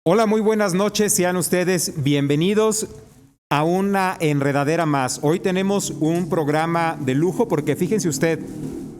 Hola, muy buenas noches, sean ustedes bienvenidos a una enredadera más. Hoy tenemos un programa de lujo porque fíjense usted,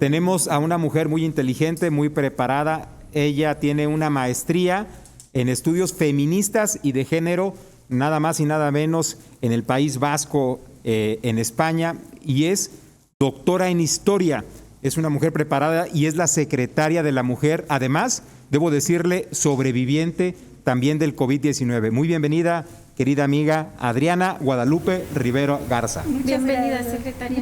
tenemos a una mujer muy inteligente, muy preparada. Ella tiene una maestría en estudios feministas y de género, nada más y nada menos en el País Vasco, en España, y es doctora en historia. Es una mujer preparada y es la secretaria de la mujer. Además, debo decirle, sobreviviente también del COVID-19. Muy bienvenida, querida amiga Adriana Guadalupe Rivero Garza. Bienvenida, secretaria.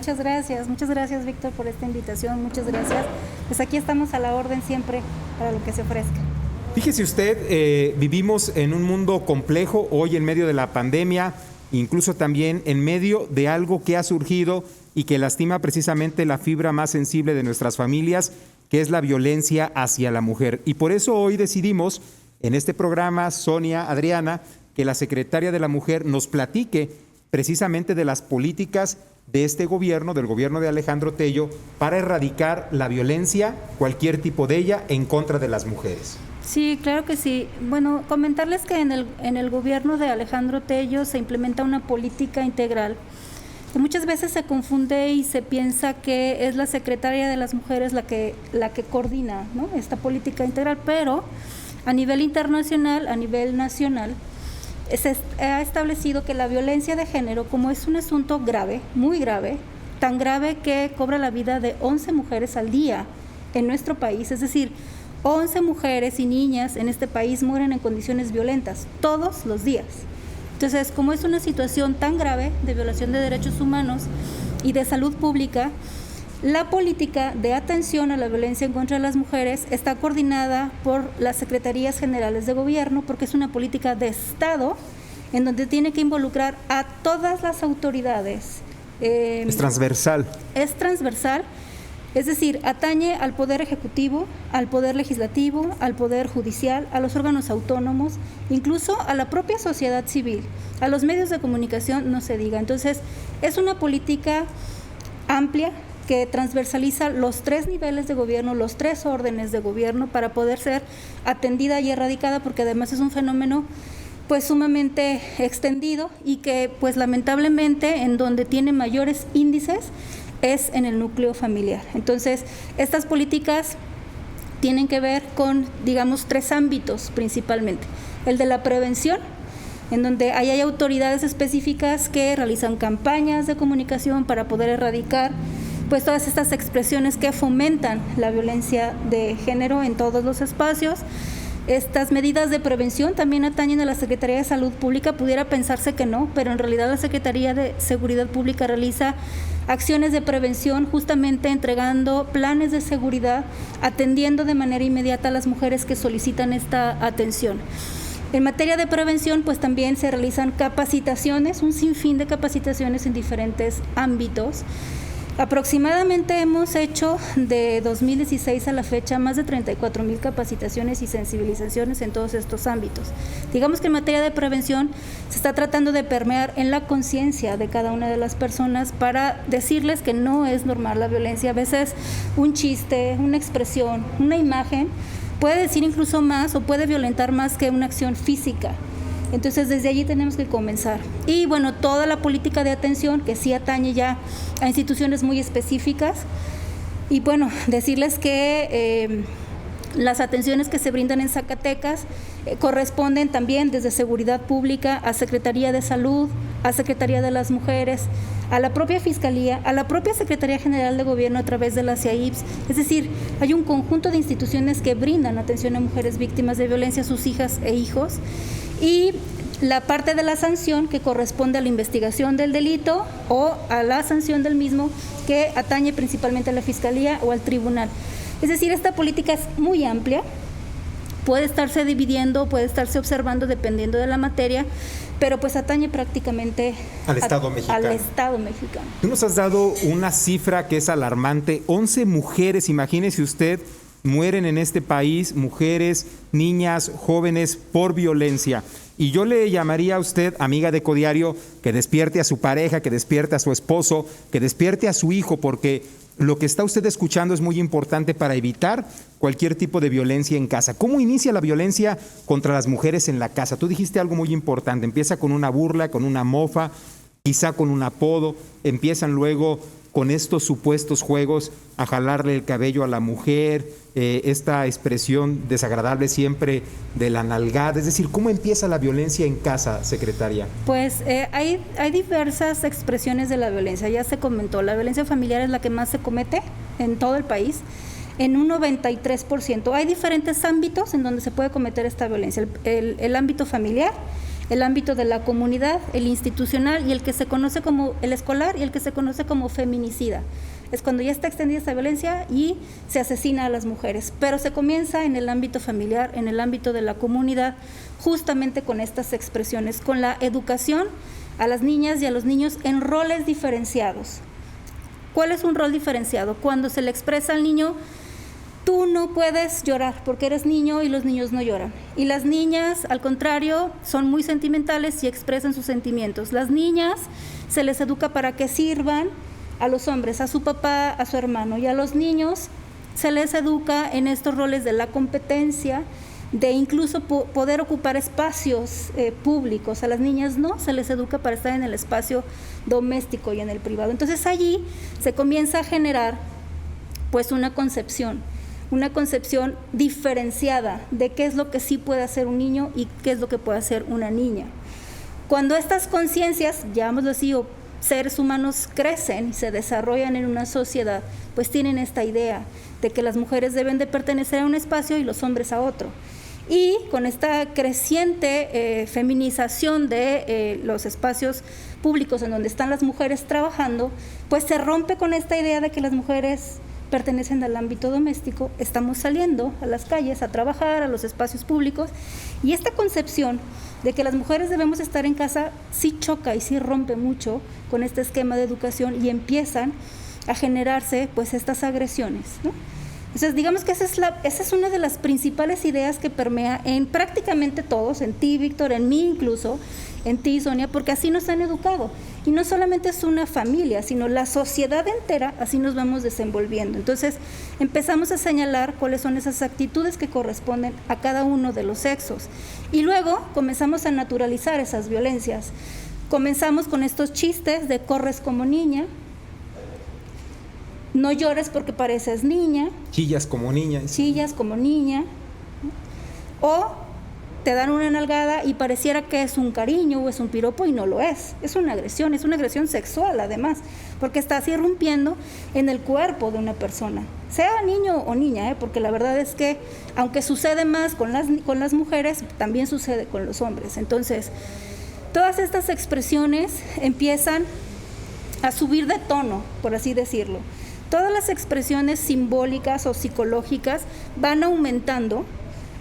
Muchas gracias, Víctor, por esta invitación. Muchas gracias. Pues aquí estamos a la orden siempre para lo que se ofrezca. Fíjese usted, vivimos en un mundo complejo hoy en medio de la pandemia, incluso también en medio de algo que ha surgido y que lastima precisamente la fibra más sensible de nuestras familias, que es la violencia hacia la mujer. Y por eso hoy decidimos en este programa, Sonia, Adriana, que la secretaria de la Mujer nos platique precisamente de las políticas de este gobierno, del gobierno de Alejandro Tello, para erradicar la violencia, cualquier tipo de ella, en contra de las mujeres. Sí, claro que sí. Bueno, comentarles que en el gobierno de Alejandro Tello se implementa una política integral que muchas veces se confunde y se piensa que es la secretaria de las Mujeres la que coordina, ¿no?, esta política integral, pero a nivel internacional, a nivel nacional, se ha establecido que la violencia de género, como es un asunto grave, muy grave, tan grave que cobra la vida de 11 mujeres al día en nuestro país, es decir, 11 mujeres y niñas en este país mueren en condiciones violentas todos los días. Entonces, como es una situación tan grave de violación de derechos humanos y de salud pública, la política de atención a la violencia en contra de las mujeres está coordinada por las Secretarías Generales de Gobierno, porque es una política de Estado en donde tiene que involucrar a todas las autoridades. Es transversal. Es transversal, es decir, atañe al Poder Ejecutivo, al Poder Legislativo, al Poder Judicial, a los órganos autónomos, incluso a la propia sociedad civil, a los medios de comunicación, no se diga. Entonces, es una política amplia, que transversaliza los 3 niveles de gobierno, los 3 órdenes de gobierno para poder ser atendida y erradicada, porque además es un fenómeno pues sumamente extendido y que pues lamentablemente en donde tiene mayores índices es en el núcleo familiar. Entonces, estas políticas tienen que ver con, digamos, 3 ámbitos principalmente. El de la prevención, en donde hay autoridades específicas que realizan campañas de comunicación para poder erradicar pues todas estas expresiones que fomentan la violencia de género en todos los espacios. Estas medidas de prevención también atañen a la Secretaría de Salud Pública. Pudiera pensarse que no, pero en realidad la Secretaría de Seguridad Pública realiza acciones de prevención, justamente entregando planes de seguridad, atendiendo de manera inmediata a las mujeres que solicitan esta atención. En materia de prevención, pues también se realizan capacitaciones, un sinfín de capacitaciones en diferentes ámbitos. Aproximadamente hemos hecho de 2016 a la fecha más de 34,000 capacitaciones y sensibilizaciones en todos estos ámbitos. Digamos que en materia de prevención se está tratando de permear en la conciencia de cada una de las personas para decirles que no es normal la violencia. A veces un chiste, una expresión, una imagen puede decir incluso más o puede violentar más que una acción física. Entonces, desde allí tenemos que comenzar. Y bueno, toda la política de atención que sí atañe ya a instituciones muy específicas. Y bueno, decirles que las atenciones que se brindan en Zacatecas corresponden también desde Seguridad Pública a Secretaría de Salud, a Secretaría de las Mujeres, a la propia Fiscalía, a la propia Secretaría General de Gobierno a través de la CIAIPS. Es decir, hay un conjunto de instituciones que brindan atención a mujeres víctimas de violencia, a sus hijas e hijos. Y la parte de la sanción que corresponde a la investigación del delito o a la sanción del mismo, que atañe principalmente a la Fiscalía o al Tribunal. Es decir, esta política es muy amplia, puede estarse dividiendo, puede estarse observando dependiendo de la materia, pero pues atañe prácticamente al Estado mexicano. Tú nos has dado una cifra que es alarmante. 11 mujeres, imagínese usted, mueren en este país, mujeres, niñas, jóvenes, por violencia. Y yo le llamaría a usted, amiga de Ecodiario, que despierte a su pareja, que despierte a su esposo, que despierte a su hijo, porque lo que está usted escuchando es muy importante para evitar cualquier tipo de violencia en casa. ¿Cómo inicia la violencia contra las mujeres en la casa? Tú dijiste algo muy importante, empieza con una burla, con una mofa, quizá con un apodo, empiezan luego con estos supuestos juegos a jalarle el cabello a la mujer, esta expresión desagradable siempre de la nalgada. Es decir, ¿cómo empieza la violencia en casa, secretaria? Pues hay diversas expresiones de la violencia. Ya se comentó, la violencia familiar es la que más se comete en todo el país, en un 93%. Hay diferentes ámbitos en donde se puede cometer esta violencia. El ámbito familiar, el ámbito de la comunidad, el institucional y el que se conoce como el escolar y el que se conoce como feminicida. Es cuando ya está extendida esta violencia y se asesina a las mujeres. Pero se comienza en el ámbito familiar, en el ámbito de la comunidad, justamente con estas expresiones, con la educación a las niñas y a los niños en roles diferenciados. ¿Cuál es un rol diferenciado? Cuando se le expresa al niño: tú no puedes llorar porque eres niño y los niños no lloran. Y las niñas, al contrario, son muy sentimentales y expresan sus sentimientos. Las niñas se les educa para que sirvan a los hombres, a su papá, a su hermano. Y a los niños se les educa en estos roles de la competencia, de incluso poder ocupar espacios públicos. A las niñas no, se les educa para estar en el espacio doméstico y en el privado. Entonces allí se comienza a generar pues una concepción diferenciada de qué es lo que sí puede hacer un niño y qué es lo que puede hacer una niña. Cuando estas conciencias, llamémoslo así, o seres humanos crecen y se desarrollan en una sociedad, pues tienen esta idea de que las mujeres deben de pertenecer a un espacio y los hombres a otro. Y con esta creciente feminización de los espacios públicos en donde están las mujeres trabajando, pues se rompe con esta idea de que las mujeres pertenecen al ámbito doméstico, estamos saliendo a las calles a trabajar, a los espacios públicos, y esta concepción de que las mujeres debemos estar en casa sí choca y sí rompe mucho con este esquema de educación y empiezan a generarse pues estas agresiones, ¿no? Entonces digamos que esa es una de las principales ideas que permea en prácticamente todos, en ti, Víctor, en mí incluso, en ti, Sonia, porque así nos han educado. Y no solamente es una familia, sino la sociedad entera, así nos vamos desenvolviendo. Entonces empezamos a señalar cuáles son esas actitudes que corresponden a cada uno de los sexos. Y luego comenzamos a naturalizar esas violencias. Comenzamos con estos chistes de corres como niña, no llores porque pareces niña. Chillas como niña. Chillas como niña. O te dan una nalgada y pareciera que es un cariño o es un piropo y no lo es. Es una agresión sexual además, porque estás irrumpiendo en el cuerpo de una persona, sea niño o niña, porque la verdad es que aunque sucede más con las mujeres, también sucede con los hombres. Entonces, todas estas expresiones empiezan a subir de tono, por así decirlo. Todas las expresiones simbólicas o psicológicas van aumentando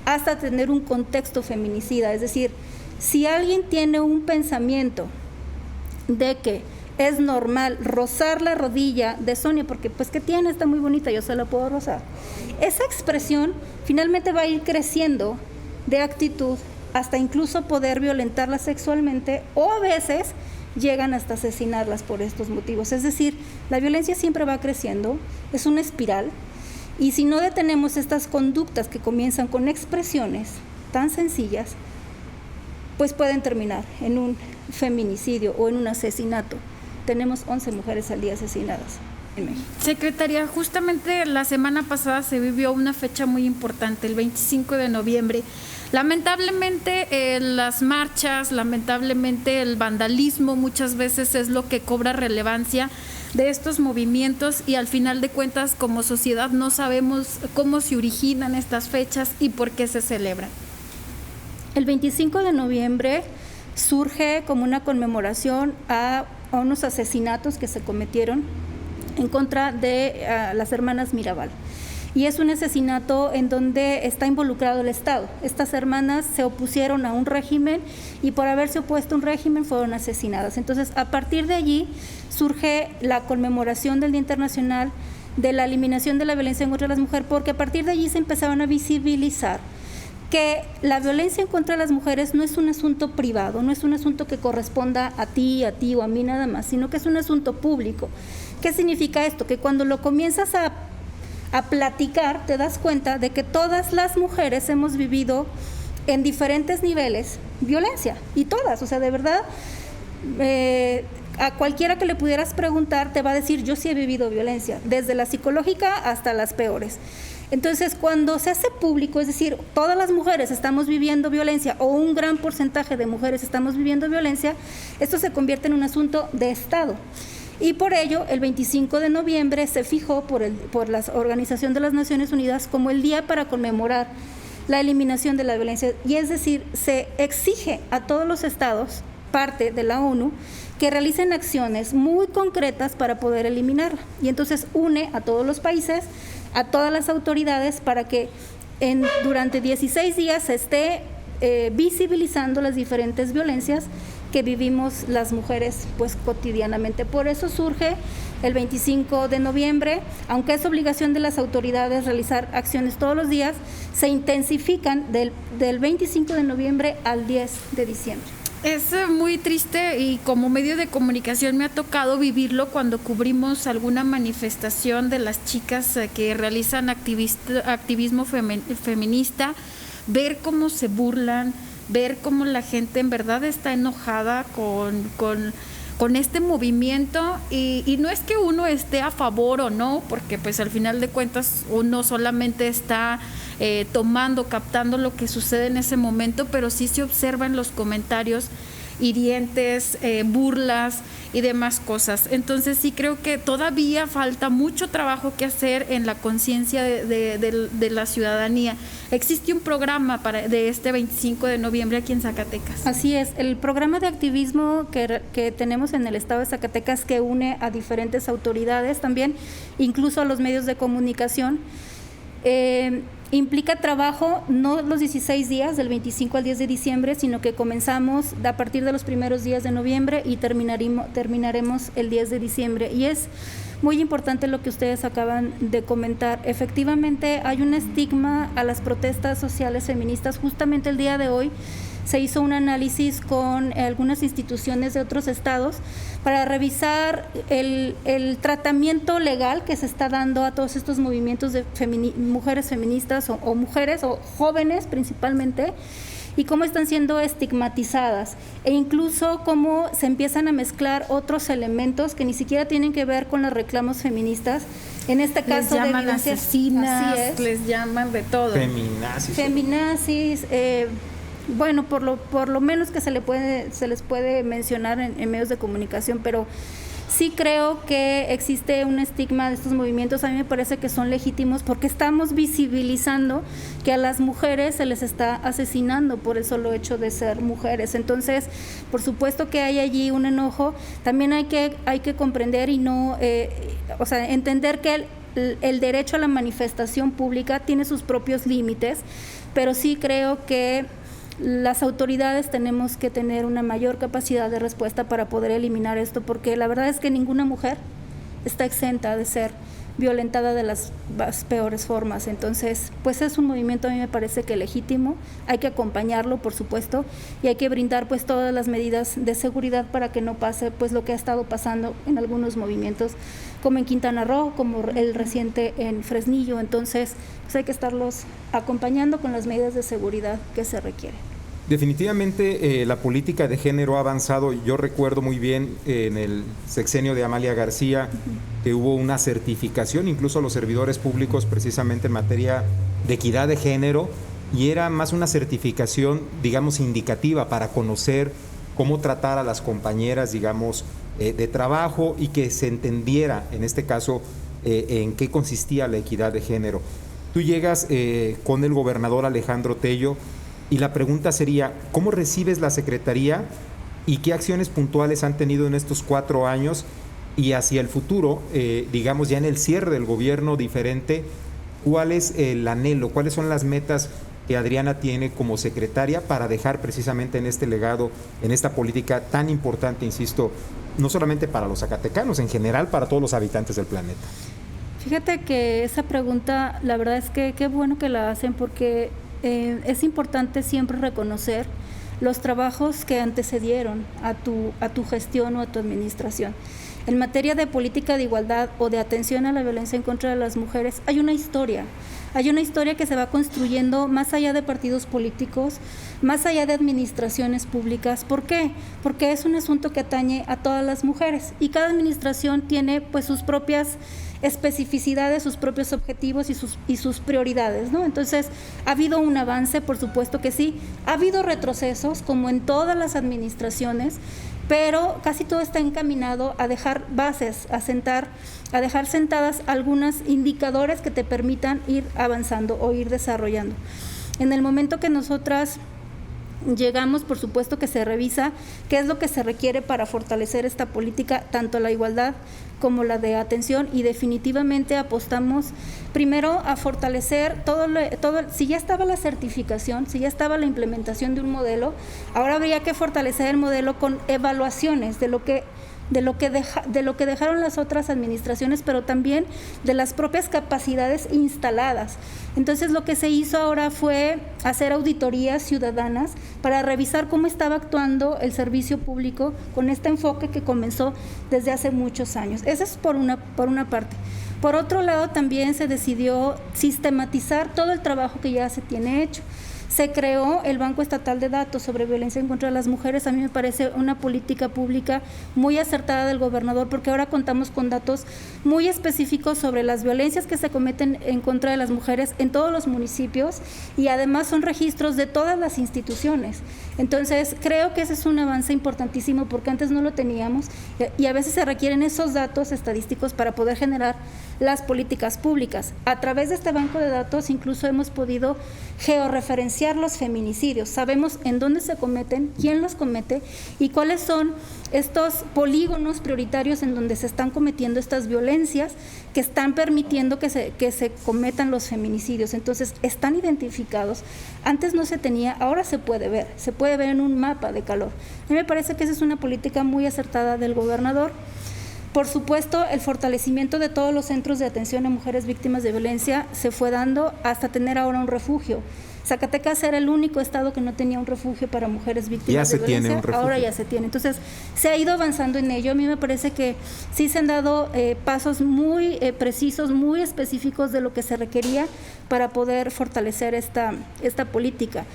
hasta tener un contexto feminicida. Es decir, si alguien tiene un pensamiento de que es normal rozar la rodilla de Sonia, porque pues ¿qué tiene? Está muy bonita, yo se la puedo rozar. Esa expresión finalmente va a ir creciendo de actitud hasta incluso poder violentarla sexualmente, o a veces llegan hasta asesinarlas por estos motivos. Es decir, la violencia siempre va creciendo, es una espiral, y si no detenemos estas conductas que comienzan con expresiones tan sencillas, pues pueden terminar en un feminicidio o en un asesinato. Tenemos 11 mujeres al día asesinadas en México. Secretaria, justamente la semana pasada se vivió una fecha muy importante, el 25 de noviembre. Lamentablemente las marchas, lamentablemente el vandalismo muchas veces es lo que cobra relevancia de estos movimientos, y al final de cuentas como sociedad no sabemos cómo se originan estas fechas y por qué se celebran. El 25 de noviembre surge como una conmemoración a unos asesinatos que se cometieron en contra de las hermanas Mirabal. Y es un asesinato en donde está involucrado el Estado. Estas hermanas se opusieron a un régimen y por haberse opuesto a un régimen fueron asesinadas. Entonces, a partir de allí surge la conmemoración del Día Internacional de la Eliminación de la Violencia en contra de las Mujeres, porque a partir de allí se empezaron a visibilizar que la violencia en contra de las mujeres no es un asunto privado, no es un asunto que corresponda a ti o a mí nada más, sino que es un asunto público. ¿Qué significa esto? Que cuando lo comienzas a platicar, te das cuenta de que todas las mujeres hemos vivido en diferentes niveles violencia, y todas, o sea, de verdad, a cualquiera que le pudieras preguntar te va a decir, yo sí he vivido violencia, desde la psicológica hasta las peores. Entonces, cuando se hace público, es decir, todas las mujeres estamos viviendo violencia o un gran porcentaje de mujeres estamos viviendo violencia, esto se convierte en un asunto de Estado. Y por ello, el 25 de noviembre se fijó por la Organización de las Naciones Unidas como el día para conmemorar la eliminación de la violencia. Y es decir, se exige a todos los estados, parte de la ONU, que realicen acciones muy concretas para poder eliminarla. Y entonces une a todos los países, a todas las autoridades, para que durante 16 días se esté visibilizando las diferentes violencias que vivimos las mujeres pues cotidianamente. Por eso surge el 25 de noviembre, aunque es obligación de las autoridades realizar acciones todos los días, se intensifican del 25 de noviembre al 10 de diciembre. Es muy triste, y como medio de comunicación me ha tocado vivirlo cuando cubrimos alguna manifestación de las chicas que realizan activismo feminista, ver cómo se burlan, ver cómo la gente en verdad está enojada con este movimiento, y no es que uno esté a favor o no, porque pues al final de cuentas uno solamente está captando lo que sucede en ese momento, pero sí se observan los comentarios hirientes, burlas y demás cosas. Entonces sí creo que todavía falta mucho trabajo que hacer en la conciencia de la ciudadanía. Existe un programa de este 25 de noviembre aquí en Zacatecas. Así es, el programa de activismo que tenemos en el estado de Zacatecas, que une a diferentes autoridades también, incluso a los medios de comunicación, implica trabajo no los 16 días, del 25 al 10 de diciembre, sino que comenzamos a partir de los primeros días de noviembre y terminaremos el 10 de diciembre. Y es muy importante lo que ustedes acaban de comentar. Efectivamente, hay un estigma a las protestas sociales feministas. Justamente el día de hoy se hizo un análisis con algunas instituciones de otros estados para revisar el tratamiento legal que se está dando a todos estos movimientos de mujeres feministas o mujeres o jóvenes principalmente, y cómo están siendo estigmatizadas, e incluso cómo se empiezan a mezclar otros elementos que ni siquiera tienen que ver con los reclamos feministas. En este caso, les llaman asesinas, les llaman de todo. Feminazis. Bueno, por lo menos que se les puede mencionar en medios de comunicación, pero sí creo que existe un estigma de estos movimientos. A mí me parece que son legítimos porque estamos visibilizando que a las mujeres se les está asesinando por el solo hecho de ser mujeres. Entonces, por supuesto que hay allí un enojo. También hay que comprender y no, entender que el derecho a la manifestación pública tiene sus propios límites, pero sí creo que las autoridades tenemos que tener una mayor capacidad de respuesta para poder eliminar esto, porque la verdad es que ninguna mujer está exenta de ser violentada de las peores formas. Entonces, pues es un movimiento, a mí me parece que legítimo, hay que acompañarlo, por supuesto, y hay que brindar pues todas las medidas de seguridad para que no pase pues lo que ha estado pasando en algunos movimientos, como en Quintana Roo, como el reciente en Fresnillo. Entonces, pues hay que estarlos acompañando con las medidas de seguridad que se requieren. Definitivamente la política de género ha avanzado. Yo recuerdo muy bien en el sexenio de Amalia García que hubo una certificación incluso a los servidores públicos precisamente en materia de equidad de género, y era más una certificación, digamos, indicativa para conocer cómo tratar a las compañeras, digamos, de trabajo, y que se entendiera, en este caso, en qué consistía la equidad de género. Tú llegas con el gobernador Alejandro Tello, y la pregunta sería, ¿cómo recibes la Secretaría y qué acciones puntuales han tenido en estos 4 años? Y hacia el futuro, digamos ya en el cierre del gobierno diferente, ¿cuál es el anhelo? ¿Cuáles son las metas que Adriana tiene como secretaria para dejar precisamente en este legado, en esta política tan importante, insisto, no solamente para los zacatecanos, en general para todos los habitantes del planeta? Fíjate que esa pregunta, la verdad es que qué bueno que la hacen, porque es importante siempre reconocer los trabajos que antecedieron a tu gestión o a tu administración. En materia de política de igualdad o de atención a la violencia en contra de las mujeres, hay una historia que se va construyendo más allá de partidos políticos, más allá de administraciones públicas. ¿Por qué? Porque es un asunto que atañe a todas las mujeres y cada administración tiene pues sus propias especificidades, sus propios objetivos y sus prioridades, ¿no? Entonces, ¿ha habido un avance? Por supuesto que sí. ¿Ha habido retrocesos, como en todas las administraciones? Pero casi todo está encaminado a dejar bases, a dejar sentadas algunos indicadores que te permitan ir avanzando o ir desarrollando. En el momento que nosotras llegamos, por supuesto que se revisa qué es lo que se requiere para fortalecer esta política, tanto la igualdad como la de atención, y definitivamente apostamos primero a fortalecer si ya estaba la certificación, si ya estaba la implementación de un modelo, ahora habría que fortalecer el modelo con evaluaciones de lo que dejaron las otras administraciones, pero también de las propias capacidades instaladas. Entonces, lo que se hizo ahora fue hacer auditorías ciudadanas para revisar cómo estaba actuando el servicio público con este enfoque que comenzó desde hace muchos años. Eso es por una parte. Por otro lado, también se decidió sistematizar todo el trabajo que ya se tiene hecho. Se creó el Banco Estatal de Datos sobre Violencia en contra de las Mujeres. A mí me parece una política pública muy acertada del gobernador, porque ahora contamos con datos muy específicos sobre las violencias que se cometen en contra de las mujeres en todos los municipios, y además son registros de todas las instituciones. Entonces, creo que ese es un avance importantísimo, porque antes no lo teníamos, y a veces se requieren esos datos estadísticos para poder generar las políticas públicas. A través de este banco de datos incluso hemos podido georreferenciar los feminicidios. Sabemos en dónde se cometen, quién los comete y cuáles son estos polígonos prioritarios en donde se están cometiendo estas violencias que están permitiendo que se cometan los feminicidios. Entonces, están identificados. Antes no se tenía, ahora se puede ver en un mapa de calor. A mí me parece que esa es una política muy acertada del gobernador. Por supuesto, el fortalecimiento de todos los centros de atención a mujeres víctimas de violencia se fue dando hasta tener ahora un refugio. Zacatecas era el único estado que no tenía un refugio para mujeres víctimas de violencia. Tiene un refugio. Ahora ya se tiene. Entonces, se ha ido avanzando en ello. A mí me parece que sí se han dado pasos muy precisos, muy específicos de lo que se requería para poder fortalecer esta política.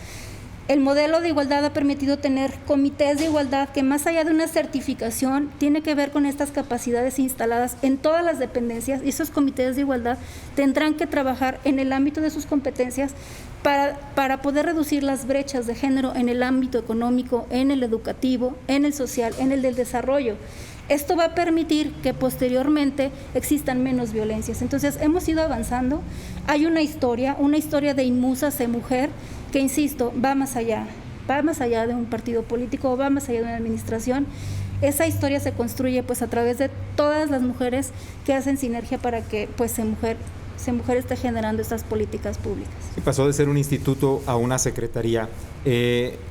El modelo de igualdad ha permitido tener comités de igualdad que, más allá de una certificación, tiene que ver con estas capacidades instaladas en todas las dependencias, y esos comités de igualdad tendrán que trabajar en el ámbito de sus competencias para poder reducir las brechas de género en el ámbito económico, en el educativo, en el social, en el del desarrollo. Esto va a permitir que posteriormente existan menos violencias. Entonces, hemos ido avanzando. Hay una historia de Inmusa Se Mujer, que, insisto, va más allá de un partido político, va más allá de una administración. Esa historia se construye pues a través de todas las mujeres que hacen sinergia para que pues Se Mujer esté generando estas políticas públicas. Y pasó de ser un instituto a una secretaría.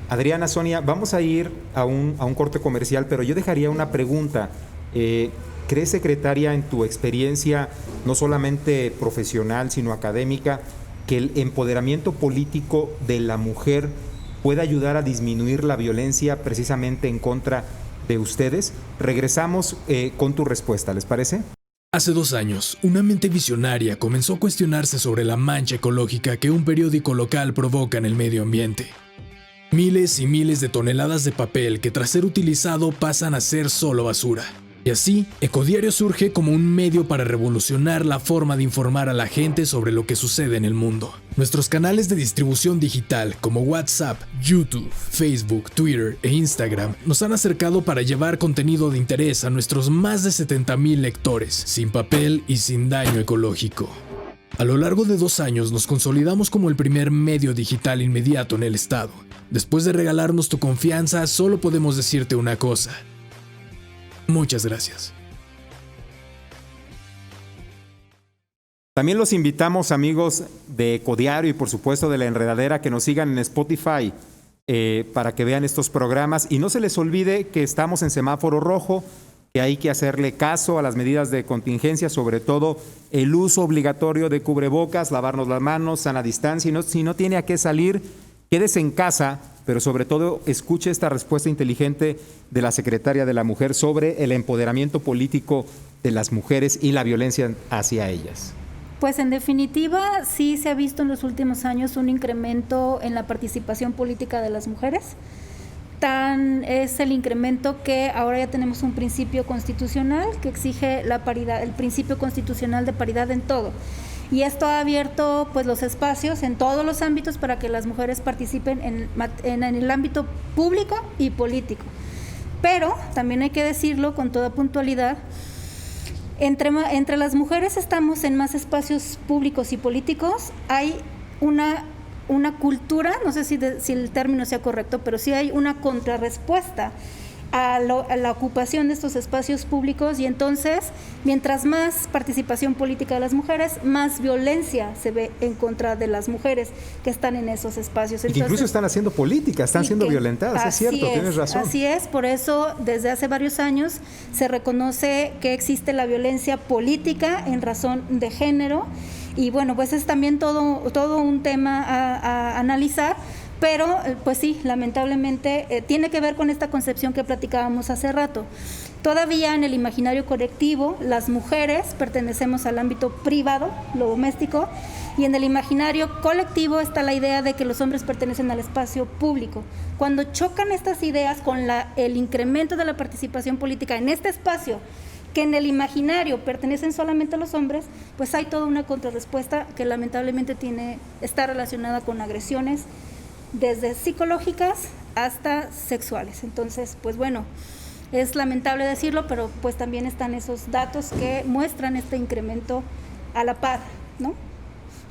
Adriana, Sonia, vamos a ir a un corte comercial, pero yo dejaría una pregunta. ¿Crees, secretaria, en tu experiencia, no solamente profesional, sino académica, que el empoderamiento político de la mujer puede ayudar a disminuir la violencia precisamente en contra de ustedes? Regresamos con tu respuesta, ¿les parece? Hace 2 años, una mente visionaria comenzó a cuestionarse sobre la mancha ecológica que un periódico local provoca en el medio ambiente. Miles y miles de toneladas de papel que, tras ser utilizado, pasan a ser solo basura. Y así, Ecodiario surge como un medio para revolucionar la forma de informar a la gente sobre lo que sucede en el mundo. Nuestros canales de distribución digital, como WhatsApp, YouTube, Facebook, Twitter e Instagram, nos han acercado para llevar contenido de interés a nuestros más de 70,000 lectores, sin papel y sin daño ecológico. A lo largo de 2 años nos consolidamos como el primer medio digital inmediato en el estado. Después de regalarnos tu confianza, solo podemos decirte una cosa: muchas gracias. También los invitamos, amigos de Ecodiario y por supuesto de La Enredadera, que nos sigan en Spotify para que vean estos programas. Y no se les olvide que estamos en semáforo rojo, que hay que hacerle caso a las medidas de contingencia, sobre todo el uso obligatorio de cubrebocas, lavarnos las manos, sana distancia, y si no tiene a qué salir, quédese en casa, pero sobre todo escuche esta respuesta inteligente de la Secretaria de la Mujer sobre el empoderamiento político de las mujeres y la violencia hacia ellas. Pues en definitiva sí se ha visto en los últimos años un incremento en la participación política de las mujeres. Tan es el incremento que ahora ya tenemos un principio constitucional que exige la paridad, el principio constitucional de paridad en todo. Y esto ha abierto pues los espacios en todos los ámbitos para que las mujeres participen en el ámbito público y político. Pero también hay que decirlo con toda puntualidad, entre las mujeres estamos en más espacios públicos y políticos, hay una cultura, no sé si el término sea correcto, pero sí hay una contrarrespuesta a la ocupación de estos espacios públicos, y entonces mientras más participación política de las mujeres, más violencia se ve en contra de las mujeres que están en esos espacios. Entonces, y que incluso están haciendo política, están siendo violentadas, es cierto, tienes razón. Así es, por eso desde hace varios años se reconoce que existe la violencia política en razón de género, y bueno, pues es también todo un tema a analizar. Pero, pues sí, lamentablemente tiene que ver con esta concepción que platicábamos hace rato. Todavía en el imaginario colectivo, las mujeres pertenecemos al ámbito privado, lo doméstico, y en el imaginario colectivo está la idea de que los hombres pertenecen al espacio público. Cuando chocan estas ideas con el incremento de la participación política en este espacio, que en el imaginario pertenecen solamente a los hombres, pues hay toda una contrarrespuesta que lamentablemente está relacionada con agresiones, desde psicológicas hasta sexuales. Entonces, pues bueno, es lamentable decirlo, pero pues también están esos datos que muestran este incremento a la par, ¿no?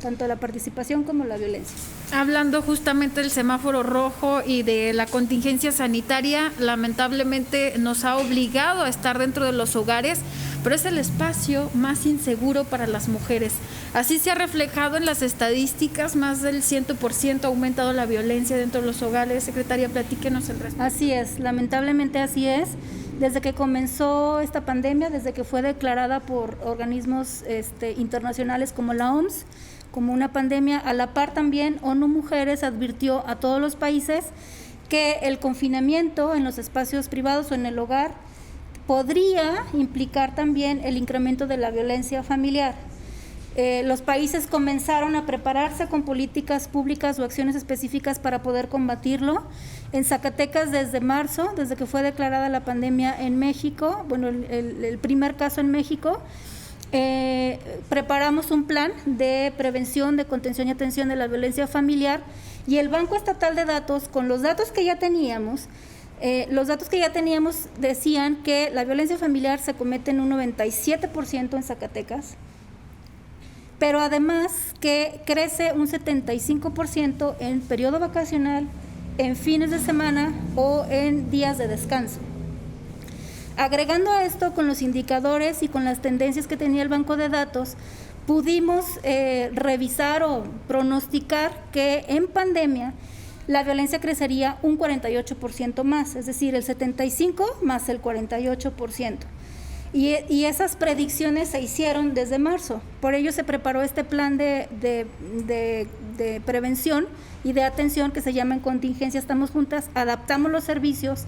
Tanto la participación como la violencia. Hablando justamente del semáforo rojo y de la contingencia sanitaria, lamentablemente nos ha obligado a estar dentro de los hogares, pero es el espacio más inseguro para las mujeres. Así se ha reflejado en las estadísticas, más del 100% ha aumentado la violencia dentro de los hogares. Secretaria, platíquenos el resto. Así es, lamentablemente así es. Desde que comenzó esta pandemia, desde que fue declarada por organismos internacionales como la OMS, como una pandemia, a la par también ONU Mujeres advirtió a todos los países que el confinamiento en los espacios privados o en el hogar podría implicar también el incremento de la violencia familiar. Los países comenzaron a prepararse con políticas públicas o acciones específicas para poder combatirlo. En Zacatecas, desde marzo, desde que fue declarada la pandemia en México, bueno, el primer caso en México, preparamos un plan de prevención, de contención y atención de la violencia familiar, y el Banco Estatal de Datos, con los datos que ya teníamos, decían que la violencia familiar se comete en un 97% en Zacatecas, pero además que crece un 75% en periodo vacacional, en fines de semana o en días de descanso. Agregando a esto, con los indicadores y con las tendencias que tenía el banco de datos, pudimos revisar o pronosticar que en pandemia la violencia crecería un 48% más, es decir, el 75% más el 48%. Y esas predicciones se hicieron desde marzo. Por ello se preparó este plan de prevención y de atención que se llama En Contingencia Estamos Juntas. Adaptamos los servicios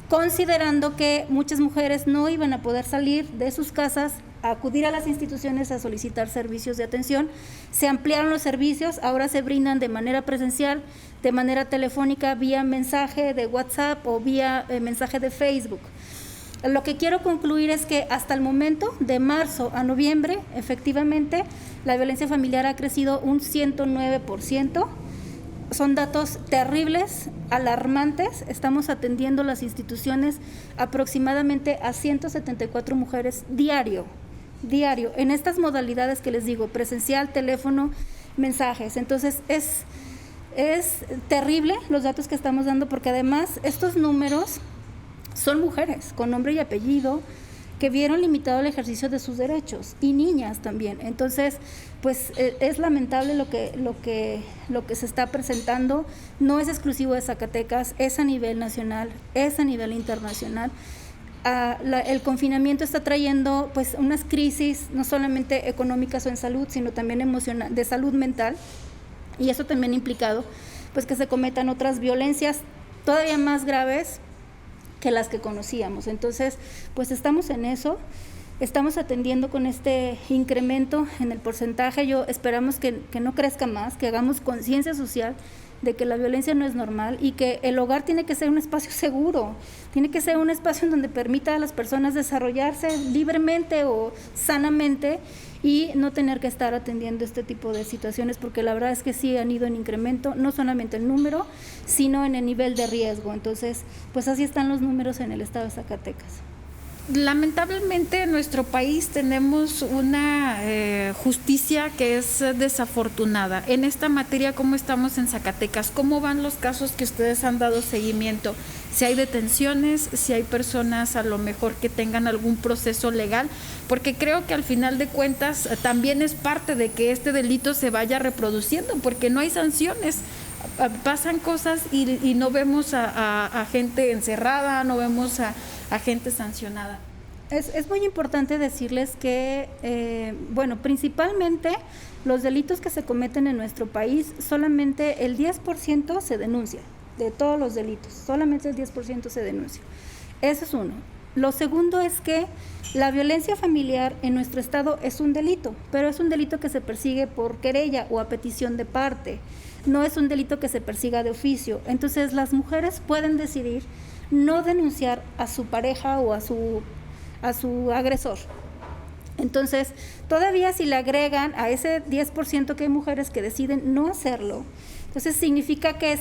considerando que muchas mujeres no iban a poder salir de sus casas a acudir a las instituciones a solicitar servicios de atención. Se ampliaron los servicios, ahora se brindan de manera presencial, de manera telefónica, vía mensaje de WhatsApp o vía mensaje de Facebook. Lo que quiero concluir es que hasta el momento, de marzo a noviembre, efectivamente, la violencia familiar ha crecido un 109%. Son datos terribles, alarmantes. Estamos atendiendo las instituciones aproximadamente a 174 mujeres diario, en estas modalidades que les digo, presencial, teléfono, mensajes. Entonces, es terrible los datos que estamos dando, porque además estos números son mujeres con nombre y apellido que vieron limitado el ejercicio de sus derechos, y niñas también. Entonces, pues es lamentable lo que se está presentando. No es exclusivo de Zacatecas, es a nivel nacional, es a nivel internacional. el confinamiento está trayendo pues unas crisis no solamente económicas o en salud, sino también emocional, de salud mental, y eso también ha implicado pues que se cometan otras violencias todavía más graves que las que conocíamos. Entonces, pues estamos en eso, estamos atendiendo con este incremento en el porcentaje. Esperamos que no crezca más, que hagamos conciencia social de que la violencia no es normal y que el hogar tiene que ser un espacio seguro, tiene que ser un espacio en donde permita a las personas desarrollarse libremente o sanamente y no tener que estar atendiendo este tipo de situaciones, porque la verdad es que sí han ido en incremento, no solamente el número, sino en el nivel de riesgo. Entonces, pues así están los números en el estado de Zacatecas. Lamentablemente en nuestro país tenemos una justicia que es desafortunada. En esta materia, ¿cómo estamos en Zacatecas? ¿Cómo van los casos que ustedes han dado seguimiento? Si hay detenciones, si hay personas a lo mejor que tengan algún proceso legal, porque creo que al final de cuentas también es parte de que este delito se vaya reproduciendo, porque no hay sanciones. Pasan cosas y no vemos a gente encerrada, no vemos a gente sancionada. Es muy importante decirles que, principalmente los delitos que se cometen en nuestro país, solamente el 10% se denuncia, de todos los delitos, solamente el 10% se denuncia. Eso es uno. Lo segundo es que la violencia familiar en nuestro estado es un delito, pero es un delito que se persigue por querella o a petición de parte. No es un delito que se persiga de oficio. Entonces las mujeres pueden decidir no denunciar a su pareja o a su agresor. Entonces, todavía si le agregan a ese 10% que hay mujeres que deciden no hacerlo, entonces significa que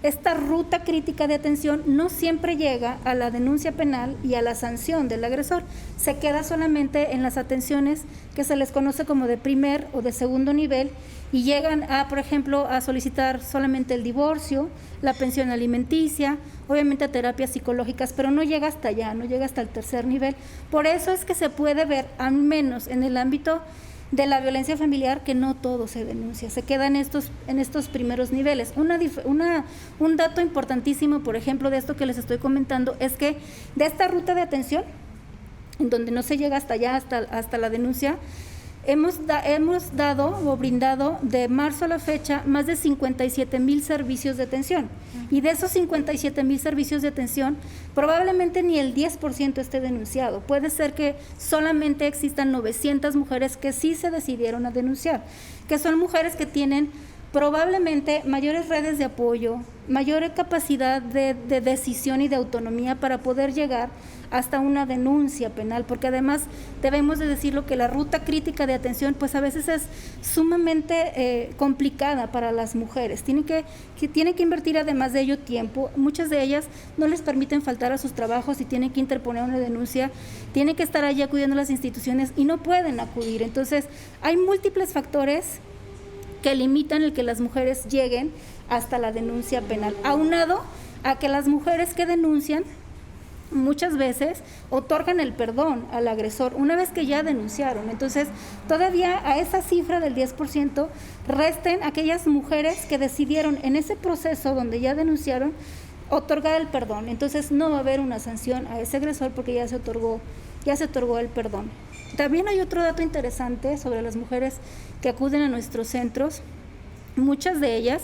esta ruta crítica de atención no siempre llega a la denuncia penal y a la sanción del agresor. Se queda solamente en las atenciones que se les conoce como de primer o de segundo nivel y llegan por ejemplo, a solicitar solamente el divorcio, la pensión alimenticia, obviamente a terapias psicológicas, pero no llega hasta allá, no llega hasta el tercer nivel. Por eso es que se puede ver, al menos en el ámbito de la violencia familiar, que no todo se denuncia, se queda en estos primeros niveles. Un dato importantísimo, por ejemplo, de esto que les estoy comentando, es que de esta ruta de atención, en donde no se llega hasta allá, hasta la denuncia, hemos dado o brindado de marzo a la fecha más de 57,000 servicios de atención. Y de esos 57,000 servicios de atención, probablemente ni el 10% esté denunciado. Puede ser que solamente existan 900 mujeres que sí se decidieron a denunciar, que son mujeres que tienen probablemente mayores redes de apoyo, mayor capacidad de decisión y de autonomía para poder llegar hasta una denuncia penal, porque además debemos de decirlo que la ruta crítica de atención pues a veces es sumamente complicada para las mujeres. Tienen que invertir además de ello tiempo. Muchas de ellas no les permiten faltar a sus trabajos y tienen que interponer una denuncia, tienen que estar allí acudiendo a las instituciones y no pueden acudir. Entonces hay múltiples factores que limitan el que las mujeres lleguen hasta la denuncia penal, aunado a que las mujeres que denuncian muchas veces otorgan el perdón al agresor una vez que ya denunciaron. Entonces, todavía a esa cifra del 10% resten aquellas mujeres que decidieron en ese proceso donde ya denunciaron otorgar el perdón. Entonces, no va a haber una sanción a ese agresor porque ya se otorgó el perdón. También hay otro dato interesante sobre las mujeres que acuden a nuestros centros. Muchas de ellas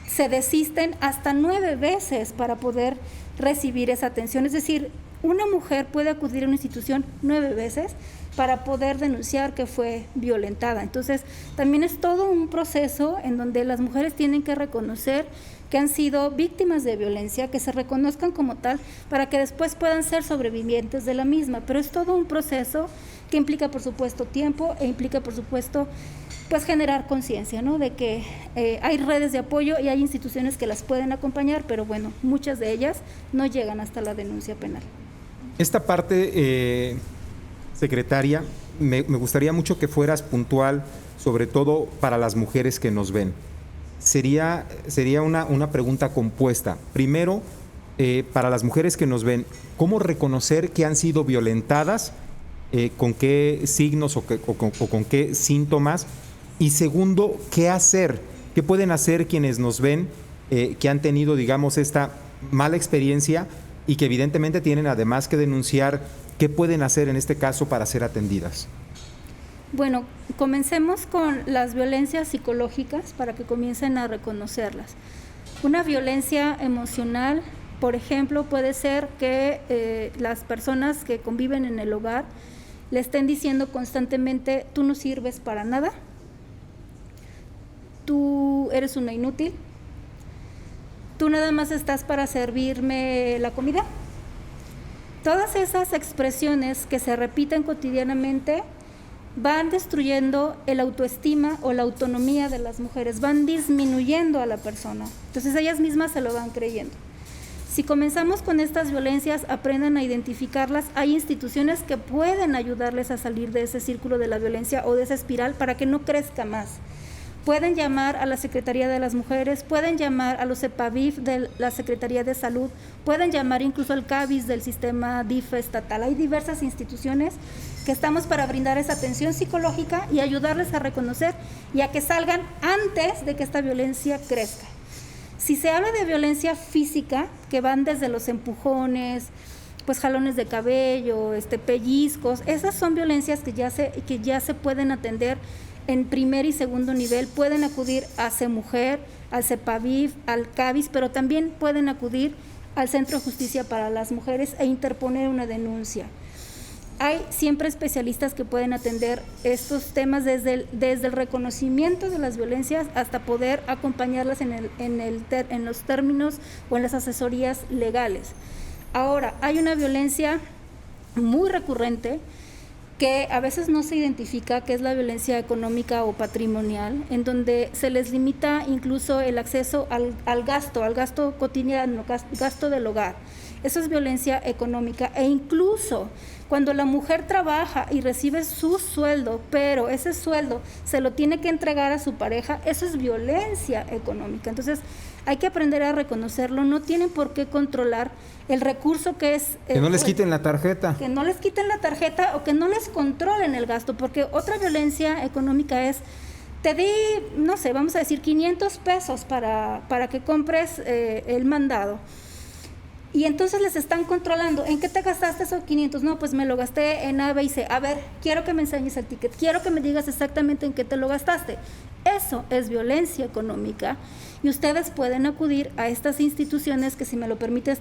se desisten hasta 9 veces para poder recibir esa atención. Es decir, una mujer puede acudir a una institución 9 veces para poder denunciar que fue violentada. Entonces, también es todo un proceso en donde las mujeres tienen que reconocer que han sido víctimas de violencia, que se reconozcan como tal, para que después puedan ser sobrevivientes de la misma. Pero es todo un proceso que implica, por supuesto, tiempo e implica, por supuesto, pues generar conciencia, ¿no? De que hay redes de apoyo y hay instituciones que las pueden acompañar, pero bueno, muchas de ellas no llegan hasta la denuncia penal. Esta parte, secretaria, me gustaría mucho que fueras puntual, sobre todo para las mujeres que nos ven. Sería una pregunta compuesta. Primero, para las mujeres que nos ven, ¿cómo reconocer que han sido violentadas? ¿Con qué signos o con qué síntomas? Y segundo, ¿qué hacer? ¿Qué pueden hacer quienes nos ven que han tenido, digamos, esta mala experiencia y que evidentemente tienen además que denunciar. ¿Qué pueden hacer en este caso para ser atendidas? Bueno, comencemos con las violencias psicológicas para que comiencen a reconocerlas. Una violencia emocional, por ejemplo, puede ser que las personas que conviven en el hogar le estén diciendo constantemente: tú no sirves para nada, tú eres una inútil, tú nada más estás para servirme la comida. Todas esas expresiones que se repiten cotidianamente van destruyendo el autoestima o la autonomía de las mujeres, van disminuyendo a la persona. Entonces ellas mismas se lo van creyendo. Si comenzamos con estas violencias, aprendan a identificarlas. Hay instituciones que pueden ayudarles a salir de ese círculo de la violencia o de esa espiral para que no crezca más. Pueden llamar a la Secretaría de las Mujeres, pueden llamar a los CEPAVIF de la Secretaría de Salud, pueden llamar incluso al CABIS del sistema DIF estatal. Hay diversas instituciones que estamos para brindar esa atención psicológica y ayudarles a reconocer y a que salgan antes de que esta violencia crezca. Si se habla de violencia física, que van desde los empujones, pues jalones de cabello, pellizcos, esas son violencias que ya se pueden atender en primer y segundo nivel. Pueden acudir a CEMujer, al CEPAVIF, al CABIS, pero también pueden acudir al Centro de Justicia para las Mujeres e interponer una denuncia. Hay siempre especialistas que pueden atender estos temas desde el reconocimiento de las violencias hasta poder acompañarlas en los términos o en las asesorías legales. Ahora, hay una violencia muy recurrente que a veces no se identifica, que es la violencia económica o patrimonial, en donde se les limita incluso el acceso al gasto cotidiano, gasto del hogar. Eso es violencia económica, e incluso cuando la mujer trabaja y recibe su sueldo, pero ese sueldo se lo tiene que entregar a su pareja, eso es violencia económica. Entonces hay que aprender a reconocerlo. No tienen por qué controlar el recurso que es... Que no les quiten la tarjeta. Que no les quiten la tarjeta o que no les controlen el gasto, porque otra violencia económica es: te di, no sé, vamos a decir 500 pesos para que compres el mandado. Y entonces les están controlando. ¿En qué te gastaste esos 500? No, pues me lo gasté en A, B y C. A ver, quiero que me enseñes el ticket, quiero que me digas exactamente en qué te lo gastaste. Eso es violencia económica. Y ustedes pueden acudir a estas instituciones que, si me lo permites,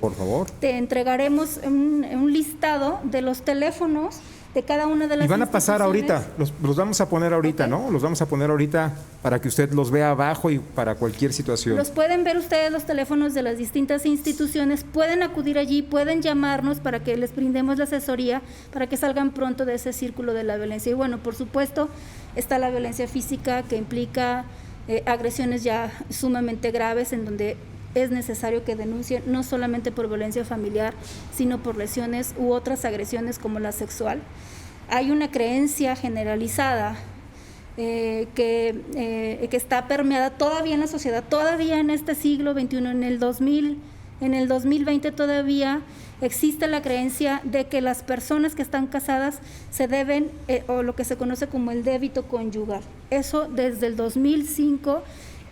por favor, te entregaremos un listado de los teléfonos de cada una de las instituciones. Y van a pasar ahorita, los vamos a poner ahorita, okay, ¿no? Los vamos a poner ahorita para que usted los vea abajo y para cualquier situación. Los pueden ver ustedes, los teléfonos de las distintas instituciones, pueden acudir allí, pueden llamarnos para que les brindemos la asesoría, para que salgan pronto de ese círculo de la violencia. Y bueno, por supuesto, está la violencia física, que implica agresiones ya sumamente graves, en donde es necesario que denuncien, no solamente por violencia familiar, sino por lesiones u otras agresiones como la sexual. Hay una creencia generalizada que está permeada todavía en la sociedad, todavía en este siglo XXI, en el 2020 todavía existe la creencia de que las personas que están casadas se deben, o lo que se conoce como el débito conyugal. Eso desde el 2005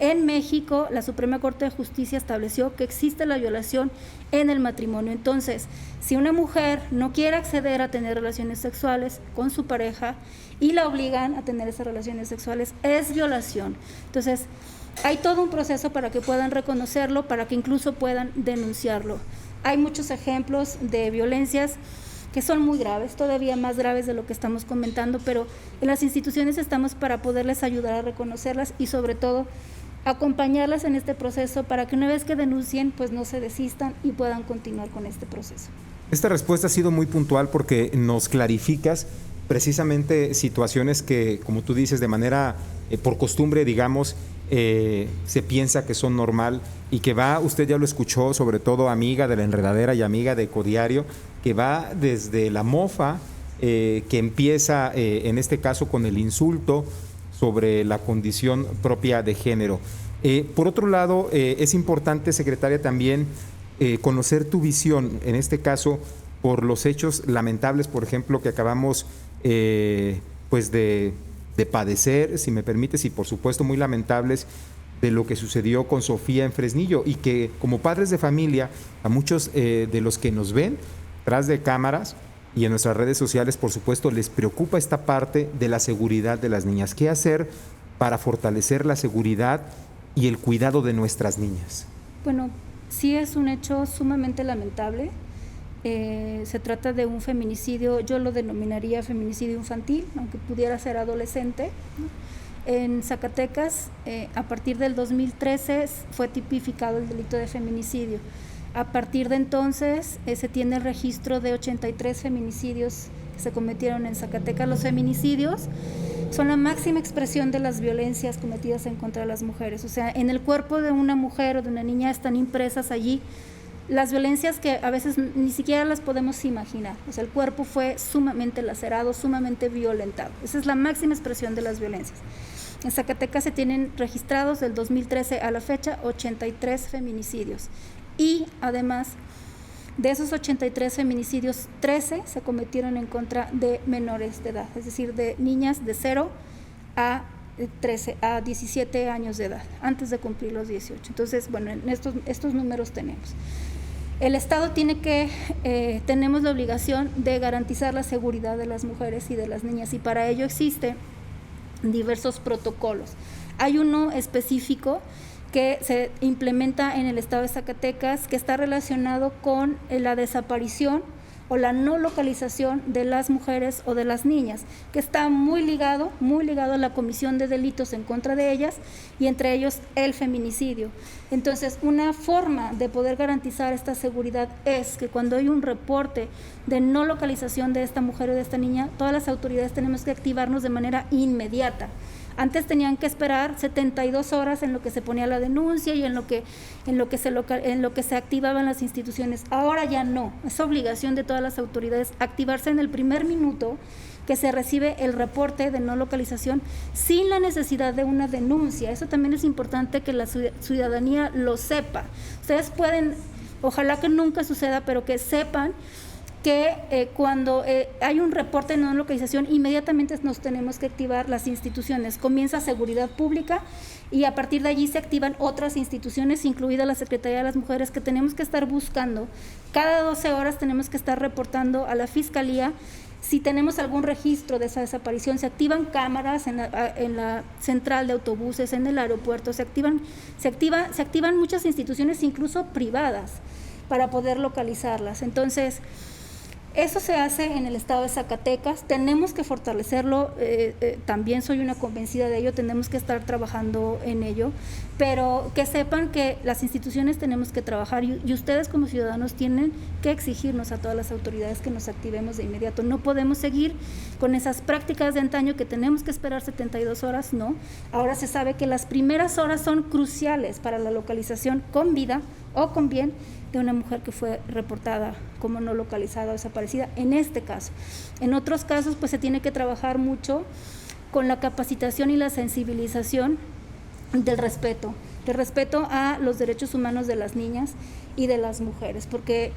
en México, la Suprema Corte de Justicia estableció que existe la violación en el matrimonio. Entonces, si una mujer no quiere acceder a tener relaciones sexuales con su pareja y la obligan a tener esas relaciones sexuales, es violación. Entonces, hay todo un proceso para que puedan reconocerlo, para que incluso puedan denunciarlo. Hay muchos ejemplos de violencias que son muy graves, todavía más graves de lo que estamos comentando, pero en las instituciones estamos para poderles ayudar a reconocerlas y, sobre todo, acompañarlas en este proceso para que una vez que denuncien, pues no se desistan y puedan continuar con este proceso. Esta respuesta ha sido muy puntual porque nos clarificas precisamente situaciones que, como tú dices, de manera por costumbre, digamos, se piensa que son normal, y que va, usted ya lo escuchó, sobre todo amiga de La Enredadera y amiga de Ecodiario, que va desde la mofa, que empieza en este caso con el insulto sobre la condición propia de género. Por otro lado, es importante, secretaria, también conocer tu visión, en este caso, por los hechos lamentables, por ejemplo, que acabamos pues de padecer, si me permites, y por supuesto muy lamentables, de lo que sucedió con Sofía en Fresnillo, y que como padres de familia, a muchos de los que nos ven tras de cámaras y en nuestras redes sociales, por supuesto, les preocupa esta parte de la seguridad de las niñas. ¿Qué hacer para fortalecer la seguridad y el cuidado de nuestras niñas? Bueno, sí es un hecho sumamente lamentable. Se trata de un feminicidio, yo lo denominaría feminicidio infantil, aunque pudiera ser adolescente, ¿no? En Zacatecas, a partir del 2013 fue tipificado el delito de feminicidio. A partir de entonces se tiene el registro de 83 feminicidios que se cometieron en Zacatecas. Los feminicidios son la máxima expresión de las violencias cometidas en contra de las mujeres. O sea, en el cuerpo de una mujer o de una niña están impresas allí las violencias que a veces ni siquiera las podemos imaginar. O sea, el cuerpo fue sumamente lacerado, sumamente violentado. Esa es la máxima expresión de las violencias. En Zacatecas se tienen registrados del 2013 a la fecha 83 feminicidios. Y además de esos 83 feminicidios, 13 se cometieron en contra de menores de edad, es decir, de niñas de 0 a 17 años de edad, antes de cumplir los 18. Entonces, bueno, en estos números tenemos. El Estado tenemos la obligación de garantizar la seguridad de las mujeres y de las niñas, y para ello existen diversos protocolos. Hay uno específico que se implementa en el estado de Zacatecas, que está relacionado con la desaparición o la no localización de las mujeres o de las niñas, que está muy ligado a la comisión de delitos en contra de ellas, y entre ellos el feminicidio. Entonces, una forma de poder garantizar esta seguridad es que cuando hay un reporte de no localización de esta mujer o de esta niña, todas las autoridades tenemos que activarnos de manera inmediata. Antes tenían que esperar 72 horas en lo que se ponía la denuncia y en lo que se activaban las instituciones. Ahora ya no, es obligación de todas las autoridades activarse en el primer minuto que se recibe el reporte de no localización, sin la necesidad de una denuncia. Eso también es importante que la ciudadanía lo sepa. Ustedes pueden, ojalá que nunca suceda, pero que sepan que cuando hay un reporte de no localización, inmediatamente nos tenemos que activar las instituciones. Comienza seguridad pública y a partir de allí se activan otras instituciones, incluida la Secretaría de las Mujeres, que tenemos que estar buscando. Cada 12 horas tenemos que estar reportando a la Fiscalía si tenemos algún registro de esa desaparición. Se activan cámaras en la central de autobuses, en el aeropuerto, se activan muchas instituciones, incluso privadas, para poder localizarlas. Entonces, eso se hace en el estado de Zacatecas, tenemos que fortalecerlo, también soy una convencida de ello, tenemos que estar trabajando en ello, pero que sepan que las instituciones tenemos que trabajar y ustedes como ciudadanos tienen que exigirnos a todas las autoridades que nos activemos de inmediato. No podemos seguir con esas prácticas de antaño que tenemos que esperar 72 horas, no. Ahora se sabe que las primeras horas son cruciales para la localización con vida o con bien de una mujer que fue reportada como no localizada o desaparecida, en este caso. En otros casos, pues se tiene que trabajar mucho con la capacitación y la sensibilización del respeto a los derechos humanos de las niñas y de las mujeres, porque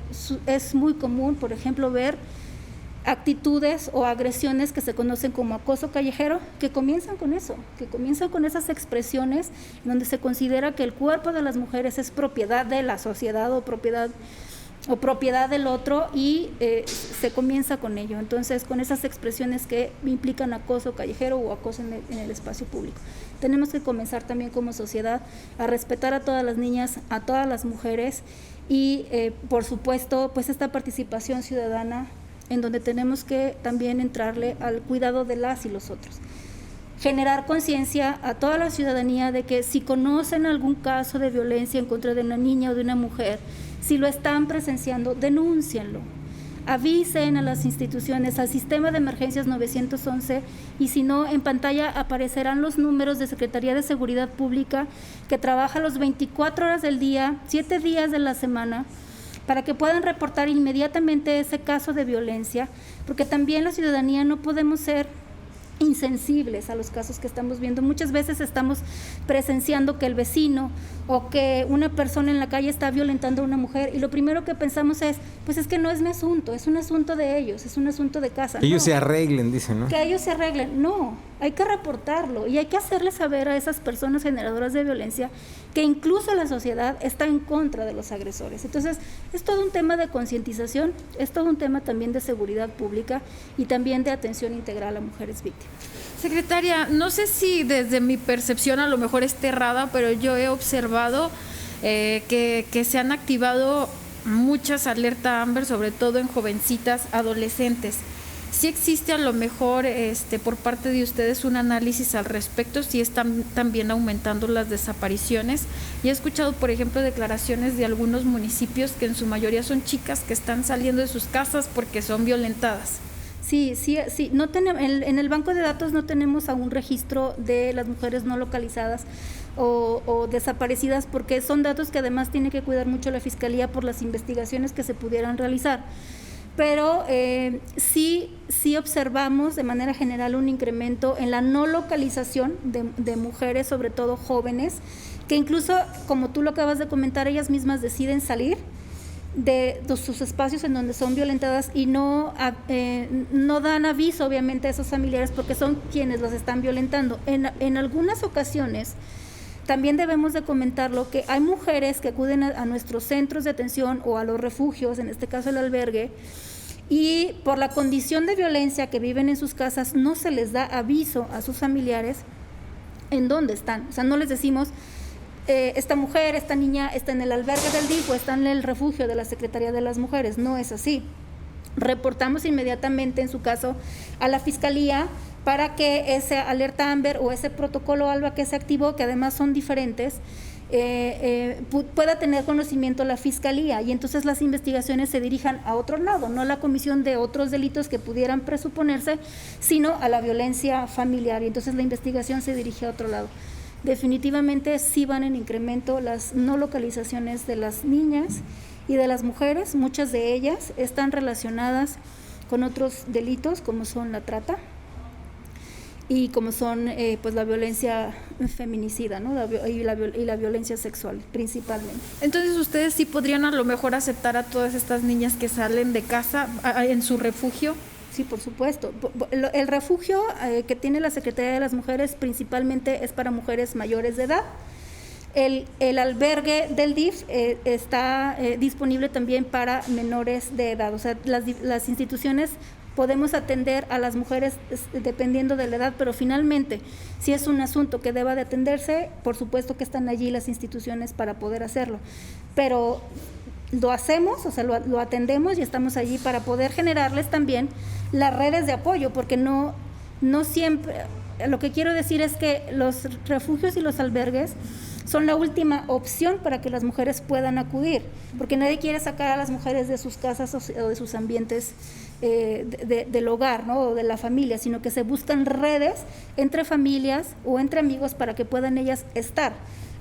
es muy común, por ejemplo, ver actitudes o agresiones que se conocen como acoso callejero, que comienzan con eso, que comienzan con esas expresiones donde se considera que el cuerpo de las mujeres es propiedad de la sociedad o propiedad del otro, y se comienza con ello. Entonces, con esas expresiones que implican acoso callejero o acoso en el espacio público. Tenemos que comenzar también como sociedad a respetar a todas las niñas, a todas las mujeres y, por supuesto, pues esta participación ciudadana en donde tenemos que también entrarle al cuidado de las y los otros. Generar conciencia a toda la ciudadanía de que si conocen algún caso de violencia en contra de una niña o de una mujer, si lo están presenciando, denúncienlo. Avisen a las instituciones, al sistema de emergencias 911, y si no, en pantalla aparecerán los números de Secretaría de Seguridad Pública, que trabaja los 24 horas del día, 7 días de la semana, para que puedan reportar inmediatamente ese caso de violencia, porque también la ciudadanía no podemos ser insensibles a los casos que estamos viendo. Muchas veces estamos presenciando que el vecino o que una persona en la calle está violentando a una mujer y lo primero que pensamos es, pues es que no es mi asunto, es un asunto de ellos, es un asunto de casa. Que ellos se arreglen, dicen, ¿no? Que ellos se arreglen. No, hay que reportarlo y hay que hacerle saber a esas personas generadoras de violencia que incluso la sociedad está en contra de los agresores. Entonces, es todo un tema de concientización, es todo un tema también de seguridad pública y también de atención integral a mujeres víctimas. Secretaria, no sé si desde mi percepción a lo mejor esté errada, pero yo he observado que se han activado muchas alerta Amber, sobre todo en jovencitas, adolescentes. ¿Sí existe a lo mejor por parte de ustedes un análisis al respecto, si están también aumentando las desapariciones? Y he escuchado, por ejemplo, declaraciones de algunos municipios que en su mayoría son chicas que están saliendo de sus casas porque son violentadas. Sí. No tenemos, en el banco de datos no tenemos aún registro de las mujeres no localizadas o desaparecidas, porque son datos que además tiene que cuidar mucho la Fiscalía por las investigaciones que se pudieran realizar. Pero sí observamos de manera general un incremento en la no localización de mujeres, sobre todo jóvenes, que incluso, como tú lo acabas de comentar, ellas mismas deciden salir de sus espacios en donde son violentadas y no dan aviso, obviamente, a esos familiares porque son quienes los están violentando. En algunas ocasiones, también debemos de comentarlo, que hay mujeres que acuden a nuestros centros de atención o a los refugios, en este caso el albergue, y por la condición de violencia que viven en sus casas no se les da aviso a sus familiares en dónde están. O sea, no les decimos, esta mujer, esta niña está en el albergue del DIF o está en el refugio de la Secretaría de las Mujeres. No es así. Reportamos inmediatamente, en su caso, a la Fiscalía para que ese alerta Amber o ese protocolo ALBA que se activó, que además son diferentes, pueda tener conocimiento la Fiscalía y entonces las investigaciones se dirijan a otro lado, no a la comisión de otros delitos que pudieran presuponerse, sino a la violencia familiar, y entonces la investigación se dirige a otro lado. Definitivamente sí van en incremento las no localizaciones de las niñas y de las mujeres. Muchas de ellas están relacionadas con otros delitos como son la trata y como son pues la violencia feminicida, ¿no? y la violencia sexual principalmente. Entonces ustedes sí podrían a lo mejor aceptar a todas estas niñas que salen de casa en su refugio. Sí, por supuesto. El refugio que tiene la Secretaría de las Mujeres principalmente es para mujeres mayores de edad. El albergue del DIF está disponible también para menores de edad. O sea, las instituciones podemos atender a las mujeres dependiendo de la edad, pero finalmente, si es un asunto que deba de atenderse, por supuesto que están allí las instituciones para poder hacerlo. Pero lo hacemos, o sea, lo atendemos y estamos allí para poder generarles también las redes de apoyo, porque no siempre, lo que quiero decir es que los refugios y los albergues son la última opción para que las mujeres puedan acudir, porque nadie quiere sacar a las mujeres de sus casas o de sus ambientes del hogar, ¿no? O de la familia, sino que se buscan redes entre familias o entre amigos para que puedan ellas estar.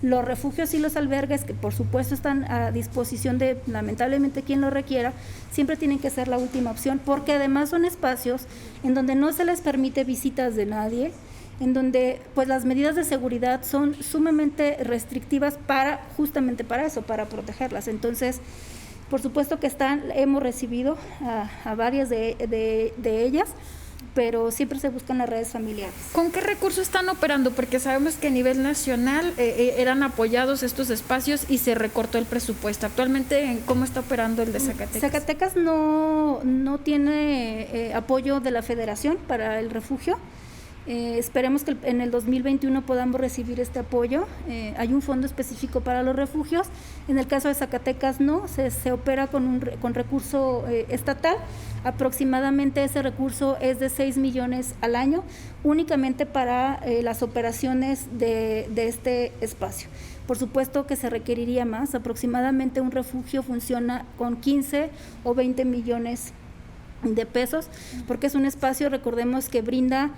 Los refugios y los albergues, que por supuesto están a disposición de, lamentablemente, quien lo requiera, siempre tienen que ser la última opción, porque además son espacios en donde no se les permite visitas de nadie, en donde pues las medidas de seguridad son sumamente restrictivas justamente para eso, para protegerlas. Entonces, por supuesto que hemos recibido a varias de ellas, pero siempre se buscan las redes familiares. ¿Con qué recursos están operando? Porque sabemos que a nivel nacional eran apoyados estos espacios y se recortó el presupuesto. Actualmente, ¿cómo está operando el de Zacatecas? Zacatecas no tiene apoyo de la Federación para el refugio. Esperemos que en el 2021 podamos recibir este apoyo. Hay un fondo específico para los refugios. En el caso de Zacatecas no, se opera con recurso estatal. Aproximadamente ese recurso es de 6 millones al año, únicamente para las operaciones de este espacio. Por supuesto que se requeriría más. Aproximadamente un refugio funciona con 15 o 20 millones de pesos, porque es un espacio, recordemos, que brinda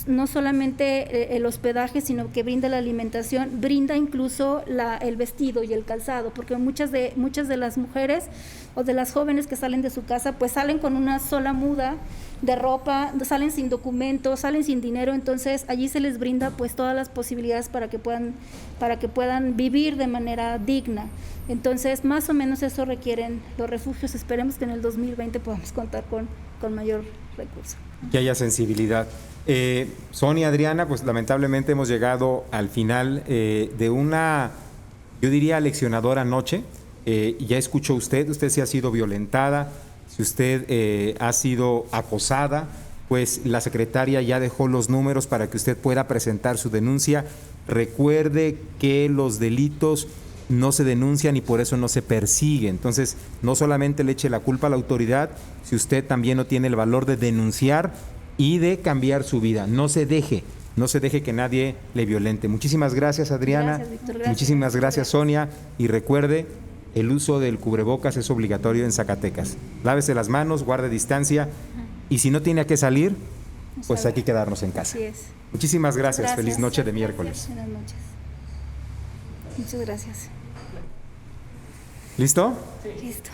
no solamente el hospedaje, sino que brinda la alimentación, brinda incluso el vestido y el calzado, porque muchas de las mujeres o de las jóvenes que salen de su casa, pues salen con una sola muda de ropa, salen sin documentos, salen sin dinero, entonces allí se les brinda pues todas las posibilidades para que puedan vivir de manera digna. Entonces, más o menos eso requieren los refugios. Esperemos que en el 2020 podamos contar con mayor recurso. Que haya sensibilidad. Sonia, Adriana, pues lamentablemente hemos llegado al final de una, yo diría, leccionadora noche. Ya escuchó usted si ha sido violentada, si usted ha sido acosada, pues la secretaria ya dejó los números para que usted pueda presentar su denuncia. Recuerde que los delitos no se denuncian y por eso no se persigue. Entonces, no solamente le eche la culpa a la autoridad, si usted también no tiene el valor de denunciar y de cambiar su vida. No se deje que nadie le violente. Muchísimas gracias, Adriana. Gracias, Víctor. Gracias. Muchísimas gracias, Sonia. Y recuerde, el uso del cubrebocas es obligatorio en Zacatecas. Lávese las manos, guarde distancia y si no tiene a qué salir, pues hay que quedarnos en casa. Así es. Muchísimas gracias. Feliz noche de miércoles. Buenas noches. Muchas gracias. ¿Listo? Listo.